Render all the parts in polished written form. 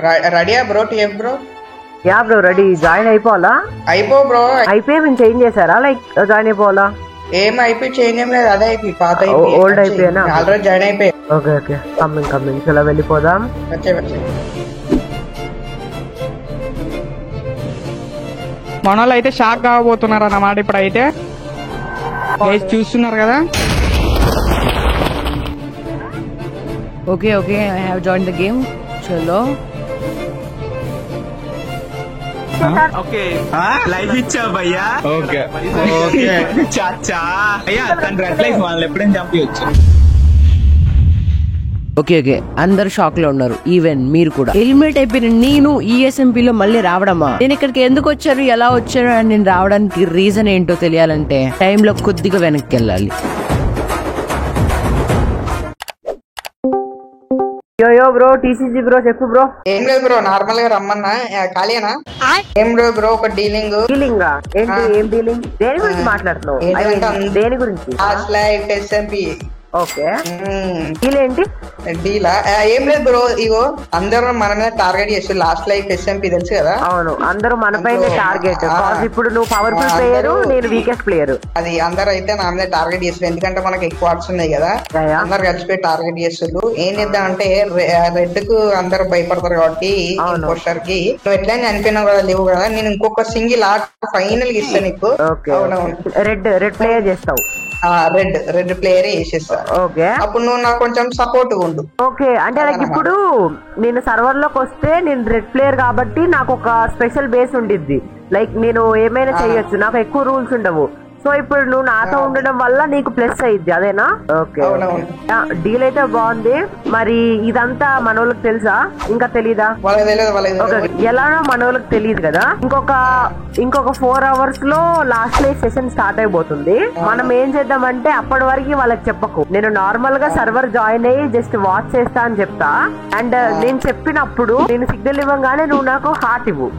రెడీయా bro? TF bro? Yeah bro ready. Join అయిపోవాలా? అయిపో బ్రో. అయిపోయి మేము చేంజ్ చేశారా లైక్ జాయిన్ అయిపోవాలా? ఏం అయిపోయి చేంజ్ ఏం లేదు, అదే అయిపోయి పాత ఓల్డ్ అయిపోయానా? ఆల్రెడీ జాయిన్ అయిపోయి. ఓకే ఓకే కమ్మింగ్ చలో వెళ్ళిపోదాం. మనోళ్ళు అయితే షాక్ కాబోతున్నారు అన్నమాట. ఇప్పుడైతే చూస్తున్నారు కదా. Okay okay I have join the game. చలో ఓకే లైఫ్ ఇచ్చా భయ్యా. ఓకే చాచా అయ్యా తన రెడ్ లైఫ్ వాళ్ళని ఎప్పుడైనా చంపవచ్చు. ఓకే ఓకే అందరు షాక్ లో ఉన్నారు, ఈవెన్ మీరు కూడా. హెల్మెట్ అయిపోయిన నేను ESMP లో మళ్ళీ రావడమా? నేను ఇక్కడికి ఎందుకు వచ్చారు, ఎలా వచ్చారు అని నేను రావడానికి రీజన్ ఏంటో తెలియాలంటే టైం లో కొద్దిగా వెనక్కి వెళ్ళాలి. యో బ్రో TCG బ్రో చెప్పు బ్రో. ఏం లేదు బ్రో, నార్మల్ గా రమ్మన్నా. ఖాళీనా? ఏం లేదు బ్రో, ఒక డీలింగ్. డీలింగ్ ఏంటి? ఏం డీలింగ్? దేని గురించి మాట్లాడుతున్నావు? దేని గురించి? SMP. ఓకే డీల్ ఏంటి? డీలా ఏం లేదు బ్రో, ఇగో అందరూ మన మీద టార్గెట్ చేస్తారు. లాస్ట్ లైఫ్ SMP తెలుసు కదా? అవును అందరూ మన పైన టార్గెట్. ఇప్పుడు నువ్వు పవర్ఫుల్ ప్లేయర్, నేను వీకెస్ట్ ప్లేయర్. అది అందరూ అయితే నా మీద టార్గెట్ చేస్తారు, ఎందుకంటే మనకి ఎక్కువ ఆర్ట్స్ ఉన్నాయి కదా. అందరు కలిసిపోయి టార్గెట్ చేస్తారు. ఏం చేద్దాం అంటే రెడ్ కు అందరు భయపడతారు కాబట్టి ఇంపోస్టర్ కి నువ్వు ఎట్లయినా చనిపోయినావు కదా, లేవు కదా, నేను ఇంకొక సింగిల్ ఆర్ట్ ఫైనల్ గా ఇస్తాను నీకు. రెడ్ ప్లేయర్ చేస్తావు? రెడ్ ప్లేయర్ వేసేస్తా. ఓకే అప్పుడు నువ్వు నాకు కొంచెం సపోర్ట్ ఉండు. ఓకే అంటే నాకు ఇప్పుడు నేను సర్వర్ లోకి వస్తే నేను రెడ్ ప్లేయర్ కాబట్టి నాకు ఒక స్పెషల్ బేస్ ఉండిద్ది. లైక్ నేను ఏమైనా చెయ్యొచ్చు, నాకు ఎక్కువ రూల్స్ ఉండవు. సో ఇప్పుడు నువ్వు నాతో ఉండడం వల్ల నీకు ప్లస్ అయ్యిద్ది, అదేనా? ఓకే డీల్ అయితే బాగుంది. మరి ఇదంతా మనోళ్ళకి తెలుసా ఇంకా తెలీదా? ఎలానో మనోళ్ళకి తెలియదు కదా. ఇంకొక 4 hours లో లాస్ట్ లైఫ్ సెషన్ స్టార్ట్ అయిపోతుంది. మనం ఏం చేద్దామంటే అప్పటి వరకు వాళ్ళకి చెప్పకు. నేను నార్మల్ గా సర్వర్ జాయిన్ అయ్యి జస్ట్ వాచ్ చేస్తా అని చెప్తా. అండ్ నేను చెప్పినప్పుడు నేను సిగ్నల్ ఇవ్వగానే నువ్వు నాకు హార్ట్ ఇవ్వు.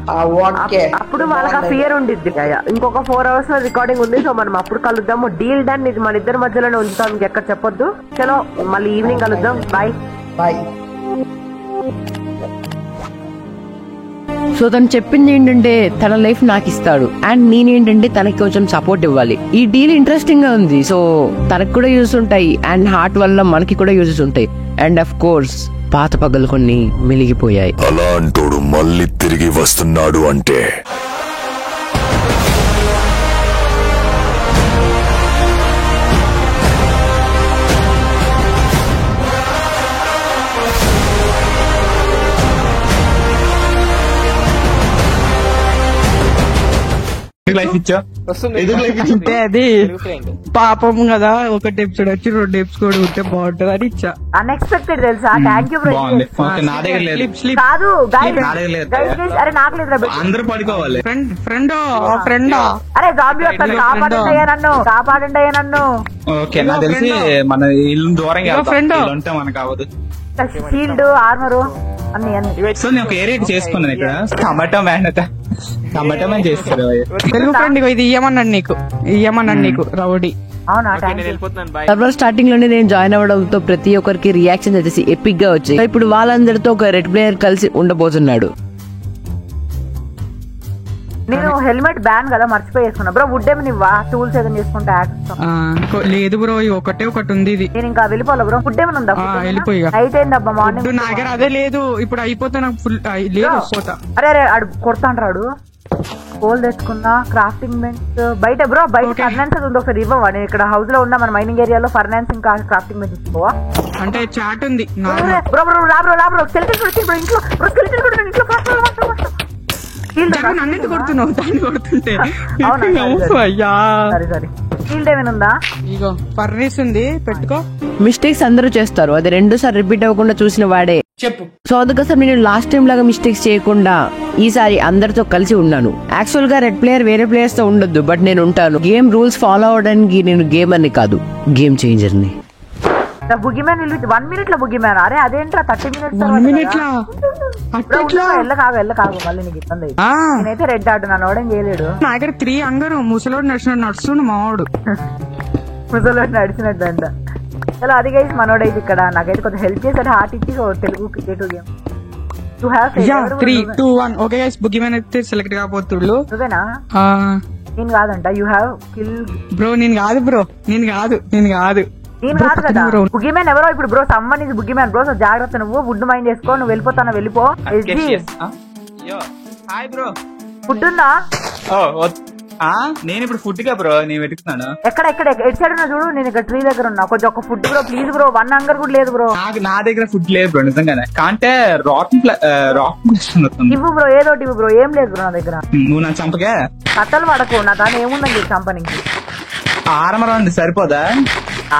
అప్పుడు వాళ్ళకి ఆ ఫియర్ ఉండిద్ది. ఇంకొక 4 hours లో రికార్డింగ్ ఉంది, సో మనం అప్పుడు కలుద్దాము. Deal done. ఇది మన ఇద్దరి మధ్యలోనే ఉంచుతాం, ఇంకెక్కడ చెప్పొద్దు. చలో మళ్ళీ ఈవినింగ్ కలుద్దాం. Bye bye. సో తను చెప్పింది ఏంటంటే తన లైఫ్ నాకు ఇస్తాడు అండ్ నేనేంటంటే తనకి కొంచెం సపోర్ట్ ఇవ్వాలి. ఈ డీల్ ఇంట్రెస్టింగ్ గా ఉంది. సో తనకు కూడా యూజెస్ ఉంటాయి అండ్ హార్ట్ వల్ల మనకి కూడా యూజెస్ ఉంటాయి. అండ్ అఫ్ కోర్స్ పాత పగలు కొన్ని మిలిగిపోయాయి. అలాంటోడు మళ్ళీ తిరిగి వస్తున్నాడు అంటే అది పాపం కదా. ఒకటి ఎపిసోడ్ వచ్చి 2 ఎపిసోడ్ ఉంటే బాగుంటది అని ఇచ్చా. అన్ఎక్స్పెక్టెడ్ తెలుసా? Thank you bro. అందరూ పడుకోవాలి. ఫ్రెండ్ అరే జాంబీ కాపాడండి నన్ను. ఓకే నాకు తెలిసి మన ఇల్లు దూరంగా ఫ్రెండ్ ఉంటే మనకు అవ్వదు. షీల్డ్ ఆర్మరు అన్ని సో నేను ఒక ఏరియా చేసుకున్నాను ఇక్కడ. టమాటో మ్యాన్ చేస్తారు. తెలుగు ఫ్రెండ్ ఇది ఇయ్యమన్నాడు నీకు రౌడీ. సర్వర్ స్టార్టింగ్ లోనే నేను జాయిన్ అవ్వడంతో ప్రతి ఒక్కరికి రియాక్షన్ వచ్చేసి ఎపిక్ గా వచ్చాయి. ఇప్పుడు వాళ్ళందరితో ఒక రెడ్ ప్లేయర్ కలిసి ఉండబోతున్నాడు. నేను హెల్మెట్ బ్యాన్ కదా మర్చిపోయేసుకున్నా బ్రో. వుడ్ ఏమి నువ్వా టూల్స్ ఏదైనా చేసుకుంటా? లేదు బ్రో ఒకటి ఉంది. ఇది నేను ఇంకా వెళ్ళిపోవాలి బ్రో. వుడ్ ఏమైనా ఉందా? వెళ్ళిపోయి నైట్ అయిందబ్బా, మార్నింగ్ నా దగ్గర అదే లేదు. ఇప్పుడు అయిపోతే నాకు ఫుల్ లేదు. అరే అడు కొడతాంటాడు. కోల్ తెచ్చుకున్నా. క్రాఫ్టింగ్ బెంచ్ బయట బ్రో, బయట ఫర్నాన్స్ ఉంది, ఒకసారి ఇవ్వవా? నేను ఇక్కడ హౌస్ లో ఉన్నా, మన మైనింగ్ ఏరియాలో ఫర్నాన్స్ ఇంకా క్రాఫ్టింగ్ బెంచ్ ఇచ్చుకోవా? అంటే చాట్ ఉంది బ్రో. అన్నిటి కొడుతున్నావు, దాన్ని కొడుతుంటే ఇగో ఫర్నీస్ ఉంది, పెట్టుకో. మిస్టేక్స్ అందరూ చేస్తారు, అది 2 సార్లు రిపీట్ అవ్వకుండా చూసిన వాడే చెప్పు. సో అందుకోసం నేను లాస్ట్ టైం లాగా మిస్టేక్స్ చేయకుండా ఈసారి అందరితో కలిసి ఉన్నాను. యాక్చువల్ గా రెడ్ ప్లేయర్ వేరే ప్లేయర్స్ తో ఉండొద్దు, బట్ నేను ఉంటాను. గేమ్ రూల్స్ ఫాలో అవడానికి నేను గేమర్ ని కాదు, గేమ్ చేంజర్ ని. బుగిమ్యాన్ 1 minute లో బుగిమ్యాన్. అరే అదేంట్రా 30 minutes వెళ్ళకాగు మళ్ళీ నీకు ఇబ్బంది. నేనైతే రెడ్ ఆడు, నన్ను అవడం చేయలేడు. నా దగ్గర 3 అంగరు ముసలోడు నడుస్తుండు మావాడు. ముసలోడు నడిచినట్టు అంట. చలో అది గైస్ మనోడైతే ఇక్కడ నాకైతే కొంచెం హెల్ప్ చేశాడు, హార్ట్ ఇచ్చి. Telugu cricket game you have yeah 3 2 1 okay guys bogeyman అయితే సెలెక్ట్ కాబోతుళ్ళు. నువ్వేనా? నేను కాదంట. యు హ్యావ్ కిల్ బ్రో నేను కాదు నేను కాదు కదా. బుగ్గి మ్యాన్ ఎవరో ఇప్పుడు బ్రో సమ్మన్ ఇది బుగ్గి మ్యాన్ బ్రో. సో జాగ్రత్త, నువ్వు ఫుడ్ మైండ్ చేసుకో. నువ్వు వెళ్ళిపోతాను, వెళ్ళిపో. Hi bro. ఫుడ్ ఉందా? నేను ఇప్పుడు ఫుడ్ గా బ్రో నేను వెతుకుతున్నాను. ఎక్కడ ఎటు సైడ్ ఉన్నా చూడు. నేను ఇక్కడ ట్రీ దగ్గర ఉన్నా. కొంచెం ఒక food bro please bro. 1 hunger కూడా లేదు బ్రో. నా దగ్గర ఫుడ్ లేదు బ్రో నిజంగానే. కాంటే రాక్ ఇవ్వు బ్రో, ఏదోటి ఇవ్వు బ్రో. ఏం లేదు బ్రో నా దగ్గర. నువ్వు నా చంపకే కట్టలు పడకు. నా దాని ఏముందని చంపనికి. ఆర్మర్ ఉంది సరిపోదా?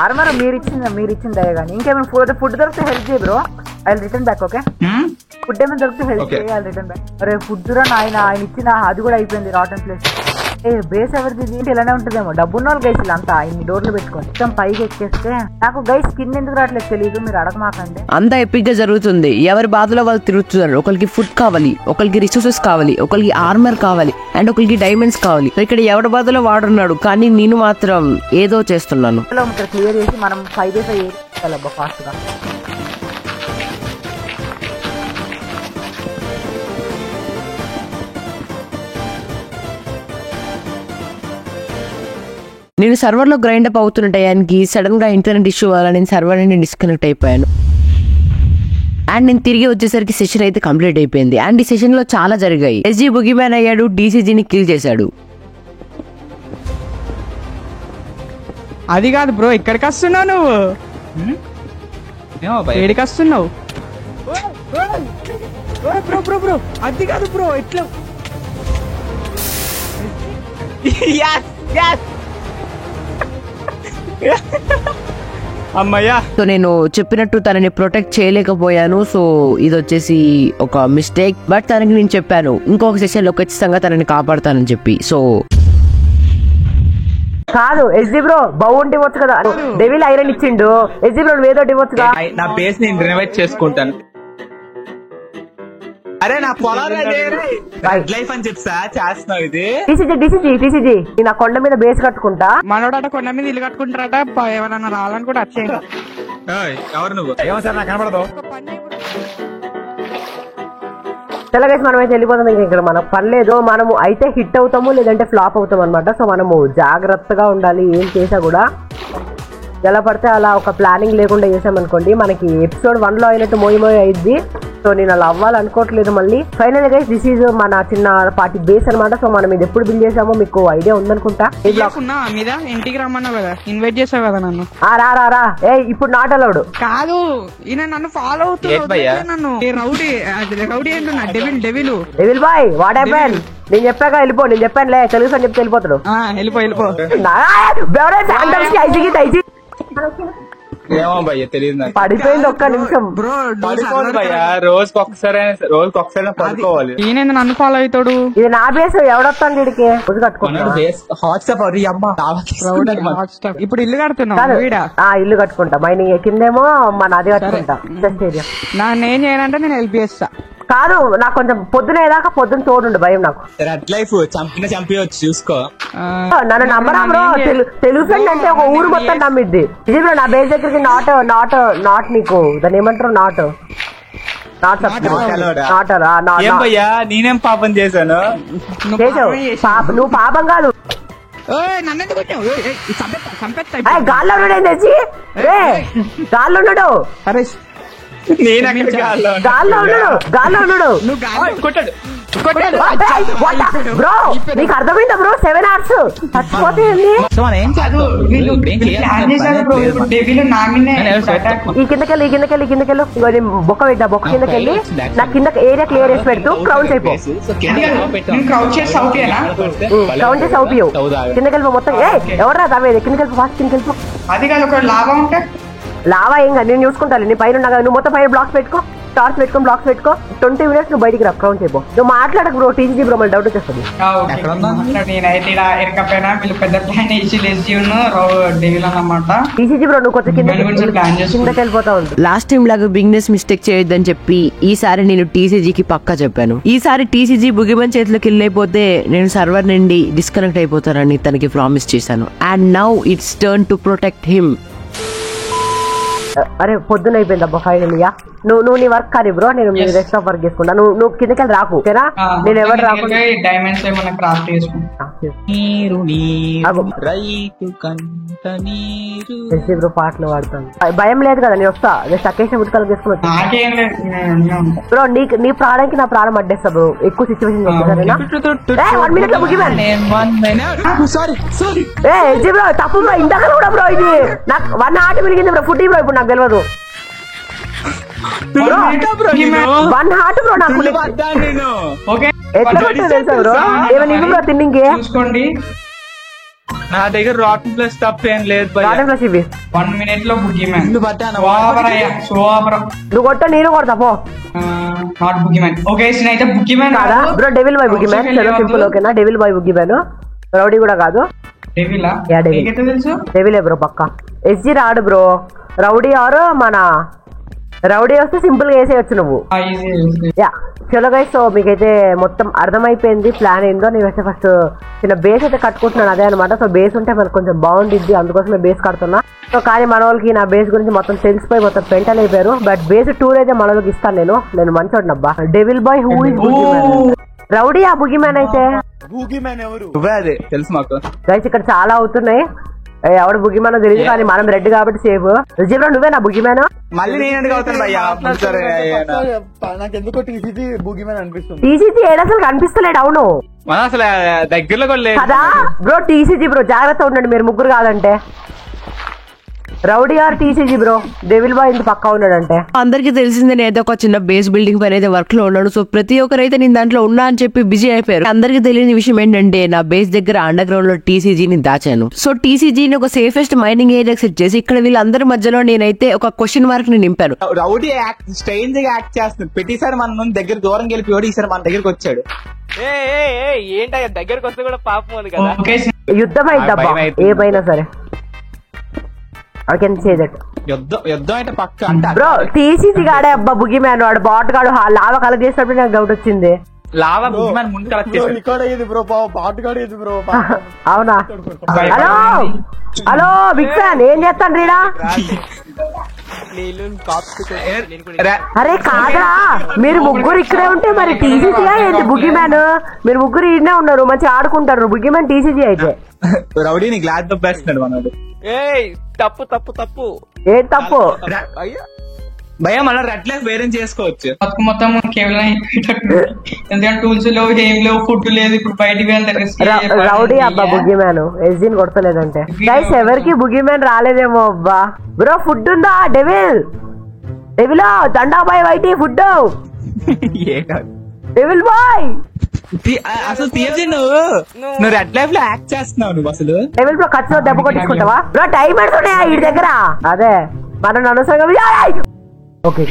ఆర్మర్ మీరు ఇచ్చిందే కానీ ఇంకేమైనా ఫుడ్ దొరికితే హెల్ప్ చేయి bro. I return back. Okay food ఏమైనా దొరికితే హెల్ప్ చేయి. I return back. అరే ఫుడ్ రా ఆయన ఇచ్చిన అది కూడా అయిపోయింది. Rotten place. బేస్ ఎవరిది ఏంటి ఇలానే ఉంటుందేమో. డబ్బున్న వాళ్ళు గైస్ అంతా ఇన్ని డోర్లు పెట్టుకోండి. మొత్తం పైకి ఎక్కేస్తే నాకు గైస్ స్కిన్ ఎందుకు రావట్లేదు తెలియదు. మీరు అడగమాకండి. అంతా ఎపిక్ గా జరుగుతుంది. ఎవరి బాధలో వాళ్ళు తిరుగుతున్నారు. ఒకరికి ఫుడ్ కావాలి, ఒకరికి రిసోర్సెస్ కావాలి, ఒకరికి ఆర్మర్ కావాలి, అండ్ ఒకరికి డైమండ్స్ కావాలి. ఇక్కడ ఎవరి బాధలో వాడున్నాడు, కానీ నేను మాత్రం ఏదో చేస్తున్నాను. ఇక్కడ క్లియర్ చేసి మనం 5 days అయ్యేబ్బా ఫాస్ట్ గా. నేను సర్వర్ లో గ్రైండ్ అప్ అవుతున్న టయానికి సడన్ గా ఇంటర్నెట్ ఇష్యూ వల్ల నేను సర్వర్ నుండి డిస్కనెక్ట్ అయిపోయాను. అండ్ నేను తిరిగి వచ్చేసరికి సెషన్ అయితే కంప్లీట్ అయిపోయింది. అండ్ ఈ సెషన్ లో చాలా జరిగాయి. ఎస్జీ బుగి మ్యాన్ అయ్యాడు, డీసీజీని కిల్ చేశాడు. అది కాదు బ్రో, ఎక్కడికి వస్తున్నావు నువ్వు? ఎక్కడికి వస్తున్నావు బ్రో? అది కాదు బ్రో, ఎట్లా అమ్మయ్యా. సో నేను చెప్పినట్టు తనని ప్రొటెక్ట్ చేయలేకపోయాను. సో ఇది వచ్చేసి ఒక మిస్టేక్. బట్ తనకి నేను చెప్పాను ఇంకొక సెషన్ లో ఖచ్చితంగా తనని కాపాడతానని చెప్పి. సో కాదు ఎస్జీ బ్రో బౌంటీ ఇవ్వచ్చు కదా. డెవిల్ ఐరన్ ఇచ్చిండు. ఎస్జీ బ్రో నువ్వు ఏదో ఇవ్వచ్చు. నా బేస్ నేను రినోవేట్ చేసుకుంటాను. అరే నా పొలాలు లైఫ్ అని చెప్తా చేస్తున్నావు ఇది. టీసీజీ నేను ఆ కొండ మీద బేస్ కట్టుకుంటా. మనోడట కొండ మీద ఇల్లు కట్టుకుంటారట. ఎవరన్నా రావాలని కూడా వచ్చేయండి. ఎవరు నువ్వు? ఏమో సార్ నాకు కనపడదు. తెల్లగేసి మనం అయితే వెళ్ళిపోతాం. ఇక్కడ మనకు పని లేదు. మనము అయితే హిట్ అవుతాము లేదంటే ఫ్లాప్ అవుతాం అనమాట. సో మనము జాగ్రత్తగా ఉండాలి. ఏం చేసా కూడా ఎలా పడితే అలా ఒక ప్లానింగ్ లేకుండా చేసామనుకోండి మనకి ఎపిసోడ్ 1 లో అయినట్టు మోయి అయింది. సో నేను అలా అవ్వాలనుకోవట్లేదు మళ్ళీ. ఫైనల్ గైస్ దిస్ ఈజ్ మన చిన్న పార్టీ బేస్ అనమాట. సో మనం ఇది ఎప్పుడు బిల్డ్ చేసామో మీకు ఐడియా ఉందనుకుంటా. మీద ఇంటికి రమ్మన్నావు కదా, ఇన్వైట్ చేసావు కదా నన్ను. రా ఏ ఇప్పుడు నాట్ అలౌడ్ కాదు. ఈయన నన్ను ఫాలో అవుతున్నాడు. నన్ను రౌడీ అంటున్నా. Devil boy what happen? నేను చెప్పాక వెళ్ళిపో. నేను చెప్పానులే తెలుసు అని చెప్తే వెళ్ళిపోతాడు. వెళ్ళిపో. ఏమో భయ్య తెలియదు. పడిపోయింది ఒక్క నిమిషం. పడిపోదు భయ్య. రోజుకి ఒకసారి పడుకోవాలి. ఈయన నన్ను ఫాలో అవుతాడు. ఇది నా బేస్. ఎవడొస్తాను వీడికి? రోజు కట్టుకుంటా. ఇప్పుడు ఇల్లు కడుతున్నావు? ఇల్లు కట్టుకుంటా. మైనింగ్ కిందేమో మన అది కట్టుకుంటా. Just area. నేను చేయనంటే నేను హెల్ప్ చేస్తా. కాదు నాకు కొంచెం పొద్దున తోడుండు భయం నాకు. లైఫ్ చంపవచ్చు చూసుకో. నన్ను నమ్మరా బ్రో? తెలుగు ఫ్రెండ్ అంటే ఒక ఊరు మొత్తం నమ్మిద్ది. ఇది బ్రో నా బేస్ దగ్గరికి నాట్ నీకు దాన్ని ఏమంటారు? నాట్ నేనేం పాపం చేశాను? నువ్వు పాపం కాదు. గాల్లో తెచ్చి గాల్లో ఉన్నాడు. గాల్లో ఉన్నాడు. బ్రో నీకు అర్థమైందా బ్రో? 7 hours చచ్చిపోతే ఈ కిందకెళ్ళి బొక్క పెట్టా. బొక్క కిందకెళ్ళి నా కింద ఏరియా క్లియర్ చేసి పెడుతూ క్రౌన్స్ అయిపో. క్రౌన్ చేసి అవుపియో. కిందకెళ్ళిపో మొత్తం. ఎవరా తవ్వేది? కిందకెళ్ళిపో ఫాస్ట్. కిందకెళ్ళిపో. అది కాదు ఒక లాభా ఉంటే లావా ఏం కాదు. నేను చూసుకుంటాను. నీ పైన నువ్వు మొత్తం పైన బ్లాక్స్ పెట్టుకో. టార్చ్ పెట్టుకో. బ్లాక్స్ పెట్టుకో. 20 minutes నువ్వు బయటికి రా. క్రౌన్ చేయబో. నువ్వు మాట్లాడకు బ్రో. టీజీ బ్రో మళ్ళీ డౌట్ వచ్చేస్తుంది. నేనైతే ఇలా ఎరకపోయినా వీళ్ళు పెద్ద ప్లాన్ వేసి డెవిల్ అన్నమాట. టీజీ బ్రో నువ్వు కొంచెం కిందకి వెళ్ళిపోతా ఉంది. లాస్ట్ టైం లాగా బిగినెస్ మిస్టేక్ చేయొద్దని చెప్పి ఈసారి నేను టీసీజీకి పక్కా చెప్పాను. ఈసారి టీసీజీ బుగిమన్ చేతిలో కిల్ అయిపోతే నేను సర్వర్ నుండి డిస్కనెక్ట్ అయిపోతానని తనకి ప్రామిస్ చేశాను. And now it's turn to protect him. అరే పొద్దున అయిపోయింది అబ్బా ఫైనల్ గా నువ్వు నీ వర్క్ కానీ బ్రో నేను రెస్ట్ ఆఫ్ వర్క్ చేసుకుంటా నువ్వు కిందకి వెళ్ళి రాకు ఓకేనా నేను ఎవరు రాకుండా డైమండ్స్ ఏమైనా క్రాఫ్ట్ చేసుకుంటా బ్రో పాటలు పాడతాను భయం లేదు కదా నేను వస్తా జస్ట్ అకేషన్ ముట్టుకలు చేసుకుని వచ్చా బ్రో నీ ప్రాణానికి నా ప్రాణం అడ్డేస్తా బ్రో ఎక్కువ సిచ్యువేషన్ చెప్తారేనా 1 minute లో ముగిపోయాను బ్రో తప్పు బ్రో ఇందాక కూడా బ్రో ఇది నాకు 1 హార్ట్ మిలిగింది బ్రో ఫుడ్ బ్రో ఇప్పుడు నాకు తెలియదు 1 హార్ట్ బ్రో నాకు ఎట్లా కొట్టింది తెలుసా బ్రో ఏమైనా ఇవ్వు బ్రో తిన్నింకి చూసుకోండి నా దగ్గర రాటన్ ప్లస్ తప్ప ఏం లేదు రాటన్ ప్లస్ ఇవి 1 minute లో బుగ్గిమ్యాన్ నువ్వు కొట్ట నేను కొడతా పో నాట్ బుగ్గిమ్యాన్ ఓకే అయితే బుగ్గిమ్యాన్ కాదా బ్రో డెవిల్ బాయ్ బుగ్గిమ్యాన్ చాలా సింపుల్ ఓకేనా డెవిల్ బాయ్ బుగ్గిమ్యాన్ రౌడీ కూడా కాదు డెవిలా తెలుసు డెవిలే బ్రో పక్కా ఎస్జీ రాడు బ్రో రౌడీ ఆరు మన రౌడీ వస్తే సింపుల్ గా వేసేయచ్చు నువ్వు యా చలో గైస్ సో మీకైతే మొత్తం అర్థమైపోయింది ప్లాన్ ఏందో నేనైతే ఫస్ట్ చిన్న బేస్ అయితే కట్టుకుంటున్నాను అదే అనమాట సో బేస్ ఉంటే మనకు కొంచెం బాగుండిద్ది అందుకోసమే బేస్ కడుతున్నా సో కానీ మన వాళ్ళకి నా బేస్ గురించి మొత్తం తెలిసిపోయి మొత్తం పెంటలు అయిపోయారు బట్ బేస్ టూర్ అయితే మన వాళ్ళకి ఇస్తాను నేను మంచోడినబ్బా devil boy who is rowdy ఆ బుగి మ్యాన్ అయితే తెలుసు మాకు గైస్ ఇక్కడ చాలా అవుతున్నాయి ఎవడు బుగి మ్యాన్ తెలియదు కానీ మనం రెడ్ కాబట్టి సేఫ్ రిజీవ్లో నువ్వేనా బుగి మ్యాన్ మళ్ళీ నేను ఎందుకు అవుతాను నాకెందుకో టీసీజీ బుగిమెన్ అనిపిస్తుంది టీసీజీ ఏడు అసలు కనిపిస్తలేడు అవును అసలు దగ్గరలో కూడా లేదు కదా బ్రో టీసీజీ బ్రో జాగ్రత్త ఉండండి మీరు ముగ్గురు కాదంటే రౌడీ ఆర్ టీసీజీ బ్రో డెవిల్ బాయ్ ఇంత పక్కా ఉన్నాడంటే అందరికి తెలిసిందే నేను ఏదో ఒక చిన్న బేస్ బిల్డింగ్ పైన అయితే వర్క్ లో ఉన్నాను సో ప్రతి ఒక్కరైతే నేను దాంట్లో ఉన్నా అని చెప్పి బిజీ అయిపోయారు అందరికి తెలియని విషయం ఏంటంటే నా బేస్ దగ్గర అండర్ గ్రౌండ్ లో టీసీజీని దాచాను సో టీసీజీని ఒక సేఫెస్ట్ మైనింగ్ ఏరియా సెట్ చేసి ఇక్కడ వీళ్ళందరి మధ్యలో నేనైతే ఒక క్వశ్చన్ మార్క్ ని నింపాను రౌడీ స్ట్రేంజ్ గా యాక్ట్ చేస్తుంది ప్రతిసారి మన దగ్గర దూరం గెలిపి ఈసారి మన దగ్గరకు వచ్చాడు ఏంటయ్యా దగ్గరకు వస్తే కూడా పాపం ఉంది కదా యుద్ధం అయిద్దబ్బా ఏమైనా సరే I can say that. యుద్ధం అయితే పక్క అంటే బ్రో టీసీసీ గాడే అబ్బా బుగి మ్యాన్ వాడు బాట్ గాడు లావా కలెక్ట్ చేసినప్పుడు నాకు డౌట్ వచ్చింది లావా బుగి మ్యాన్ ముందు కలెక్ట్ చేశాడు ఇక్కడ ఇది బ్రో బాట్ గాడు ఇది బ్రో అవునా హలో బిగ్ ఫ్యాన్ ఏం చేస్తాను రీడా అరే కాదా మీరు ముగ్గురు ఇక్కడే ఉంటే మరి టీసీసీగా ఏంటి బుగి మ్యాన్ మీరు ముగ్గురు ఈడనే ఉన్నారు మంచిగా ఆడుకుంటారు బుగి మ్యాన్ టీసీసీ అయితే రౌడీని గ్లాడ్ దొబ్బేస్తున్నాడు మనోడు తప్పు తప్పు తప్పు ఏం తప్పు భయ మన రెడ్ లైఫ్ వేరే చేసుకోవచ్చు మొత్తం కేవలం ఎందుకంటే టూల్స్ లేవు ఏం లేవు ఫుడ్ లేదు ఇప్పుడు బయటికి రౌడీ అబ్బా బుగి మ్యాన్ ఎస్జీని కొడతలేదంటే గైస్ ఎవరికి బుగి మ్యాన్ రాలేదేమో అబ్బా బ్రో ఫుడ్ ఉందా డెవిలో దండా బాయ్ వైటి ఫుడ్ డెవిల్ బాయ్ అసలు తీయజీ నువ్వు రెడ్ లైఫ్ లో యాక్ట్ చేస్తున్నావు నువ్వు అసలు డెవిల్ బ్రో ఖర్చులో దెబ్బ కొట్టించుకుంటావా బ్రో టైమర్స్ ఉన్నాయా ఈ దగ్గర అదే మనం అనవసరంగా ఓకే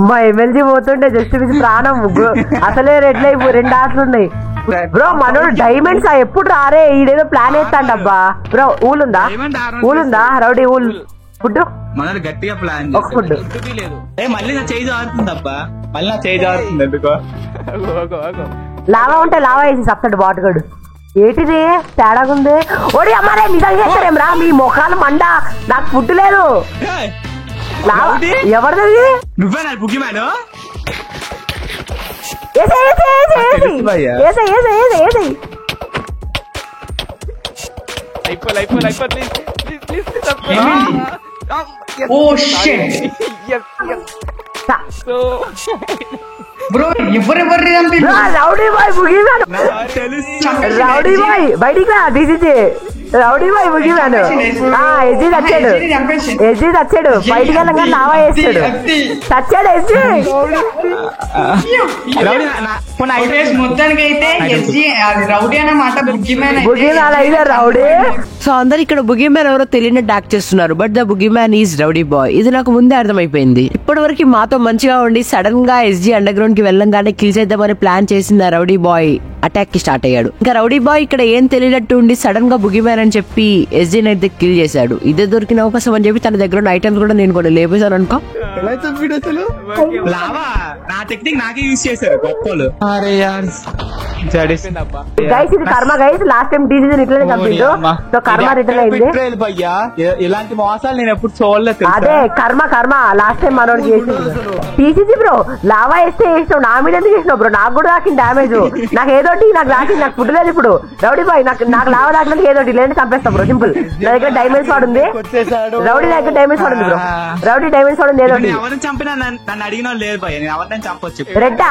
మా ఎమ్మెల్జీ పోతుంటే జస్ట్ మిస్ ప్రాణం అసలే రెడ్ లైఫ్ 2 ఆటలు ఉన్నాయి బ్రో మనోడు డైమండ్స్ ఎప్పుడు రారే ఈడేదో ప్లాన్ వేస్తాండి అబ్బా బ్రో ఊలుందా రౌడీ ఊల్ ఫుడ్ మనోడు గట్టిగా ప్లాన్ ఒక ఫుడ్ మళ్ళీ నా చేయి జారుతుంది అబ్బా మళ్ళీ నా చేయి జారుతుంది ఎందుకో లావా ఉంటే లావా వేసి చెప్తాడు బాటుగాడు ఏంటిది తేడాగుంది ఓడి అమ్మారే నిజంగా చేస్తారేం రా మీ మొఖాలు మండ నాకు ఫుడ్ లేదు ఎవరిది నువ్వేనా bogeyman oh shit bro ఎవరెవరి rowdy boy bogeyman rowdy boy బయటికి రా డీజీజీ రౌడీ బాయ్ బుగి మ్యాన్ ఎస్జీ చచ్చాడు బయటికి వెళ్ళగా లావా వేస్తాడు చచ్చాడు ఎస్జీ మొత్తానికి అయితే రౌడీ అన్నమాట బుగి మ్యాన్ అయితే రౌడీ సో అందరు ఇక్కడ బుగి మ్యాన్ ఎవరో తెలియనట్టు యాక్ట్ చేస్తున్నారు but the bogeyman is rowdy boy ఇది నాకు ముందే అర్థమైపోయింది ఇప్పటి వరకు మాతో మంచిగా ఉండి సడన్ గా ఎస్జీ అండర్ గ్రౌండ్ కి వెళ్ళంగానే కిల్ చేద్దామని ప్లాన్ చేసిన రౌడీ బాయ్ అటాక్ కి స్టార్ట్ అయ్యాడు ఇంకా రౌడీ బాయ్ ఇక్కడ ఏం తెలియనట్టు ఉండి సడన్ గా బుగి మ్యాన్ అని చెప్పి ఎస్జీని అయితే కిల్ చేశాడు ఇదే దొరికిన అవకాశం అని చెప్పి తన దగ్గర ఉన్న ఐటమ్స్ కూడా నేను కూడా లేపేశాను అనుకో లావా నా టెక్నిక్ నాకే యూజ్ చేశారు గొప్పలు అయిపోయిందబ్బా. గైస్ ఇది కర్మ గైస్, లాస్ట్ టైం డీసీజన్ ఇట్లనే చంపిండు, సో కర్మ రిటర్న్ అయింది. భయ్యా ఇలాంటి మోసాలు నేను ఎప్పుడు చూడలేదు తెలుసా? అదే కర్మ లాస్ట్ టైం మనోడికి చేసింది. టీసీజీ బ్రో లావా వేస్తే వేసినావు, నా మీద ఎందుకు చేసినావు బ్రో? నాకు కూడా తాకింది డ్యామేజ్, నాకు ఏదోటి నాకు తాకింది, నాకు ఫుడ్ లేదు ఇప్పుడు. రౌడీ బాయ్ నాకు లావా తాకినందుకు ఏదోటి లేదంటే చంపేస్తా బ్రో, సింపుల్. నా దగ్గర డైమండ్స్ వాడు ఉంది, రౌడీ దగ్గర డైమండ్స్ వాడు ఉంది బ్రో, రౌడీ డైమండ్స్ వాడు ఉంది ఏదోటి. ఎవరిని చంపినా నన్ను అడిగిన వాళ్ళు లేదు భయ్య, నేను ఎవరిని చంపొచ్చు. రెడ్డా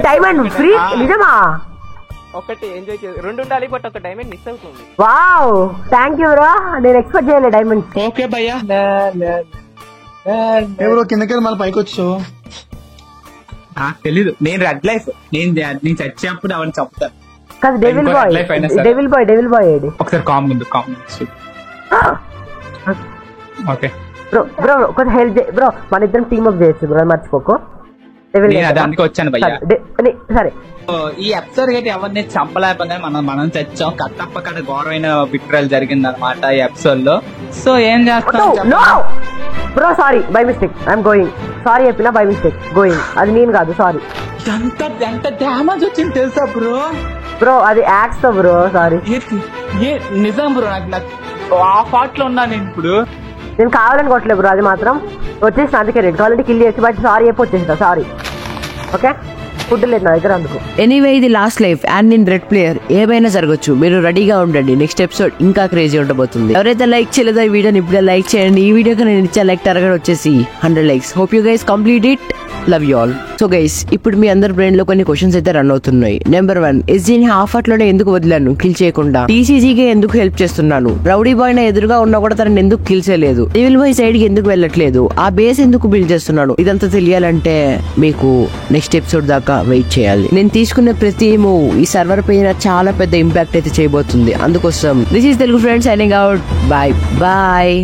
డైమండ్ ఫ్రీ నిజమా? ఒకటి ఎంజాయ్ చేసి 2 ఉండాలి, బట్ ఒక డైమండ్ మిస్ అవుతుంది. వావ్ థ్యాంక్ యూ బ్రో, నేను ఎక్స్పెక్ట్ చేయలేదు డైమండ్. ఓకే భయ్యా. బ్రో కిందకి మళ్ళీ పైకి వచ్చావు. నాకు తెలీదు, నేను రెడ్ లైఫ్, నేను చచ్చినప్పుడు ఎవరిని చంపుతాను. కాదు డెవిల్ ఇంకో బాయ్, life అయినా సరే. డెవిల్ బాయ్ ఏడి? ఒకసారి కామ్ ముందు ఓకే బ్రో కొంచెం హెల్ప్ చేయి బ్రో, మన ఇద్దరం టీమ్ అప్ చేయొచ్చు బ్రో, మర్చిపోకు. నేను దానికి వచ్చాను భయ్యా. సరే ఈ ఎపిసోడ్ అయితే ఎవరిని చంపలేకపోతే మనం చచ్చాం, కట్టప్పక్కడ ఘోరమైన విక్టరల్ జరిగింది అనమాట ఈ ఎపిసోడ్ లో. సో ఏం చేస్తాం bro? Sorry by mistake, I'm going. Sorry చెప్పినా బై మిస్టేక్ గోయింగ్, అది నేను కాదు సారీ. ఎంత డ్యామేజ్ వచ్చింది తెలుసా బ్రో? అది యాక్స్ తో బ్రో, సారీ. నిజం బ్రో, నాకు ఆ పార్ట్ లో ఉన్నా నేను ఇప్పుడు. నేను కావాలని కొట్టలేదు బ్రో, అది మాత్రం వచ్చేసిన, అందుకే రెడ్ ఆల్రెడీ కిల్ చేసి బట్ సారీ చెప్పి వచ్చేసిన, సారీ. ఓకే ఫుడ్ లేదు నా దగ్గర అందుకు. ఎనీవే ఇది లాస్ట్ లైఫ్ అండ్ నేను రెడ్ ప్లేయర్, ఏమైనా జరగచ్చు, మీరు రెడీగా ఉండండి. నెక్స్ట్ ఎపిసోడ్ ఇంకా క్రేజీ ఉండబోతుంది. ఎవరైతే లైక్ చేయలేదో ఈ వీడియోని ఇప్పుడే లైక్ చేయండి. ఈ వీడియోకి నేను ఇచ్చే లైక్ టార్గెట్ వచ్చేసి 100 likes. Hope you guys complete it. Love you all. So guys ఇప్పుడు మీ అందరి బ్రెయిన్ లో కొన్ని క్వశ్చన్స్ అయితే రన్ అవుతున్నాయి. నెంబర్ 1, ఎస్జీని హాఫ్ అట్ లోనే ఎందుకు వదిలాను కిల్ చేయకుండా? టీసీజీకి ఎందుకు హెల్ప్ చేస్తున్నాను? రౌడీ బాయ్ నా ఎదురుగా ఉన్నా కూడా తనని ఎందుకు కిల్ చేయలేదు? డెవిల్ బాయ్ సైడ్ కి ఎందుకు వెళ్ళట్లేదు? ఆ బేస్ ఎందుకు బిల్డ్ చేస్తున్నాను? ఇదంతా తెలియాలంటే మీకు నెక్స్ట్ ఎపిసోడ్ దాకా వెయిట్ చేయాలి. నేను తీసుకునే ప్రతి మూవ్ ఈ సర్వర్ పైన చాలా పెద్ద ఇంపాక్ట్ అయితే చేయబోతుంది. అందుకోసం this is Telugu friends signing out. Bye bye.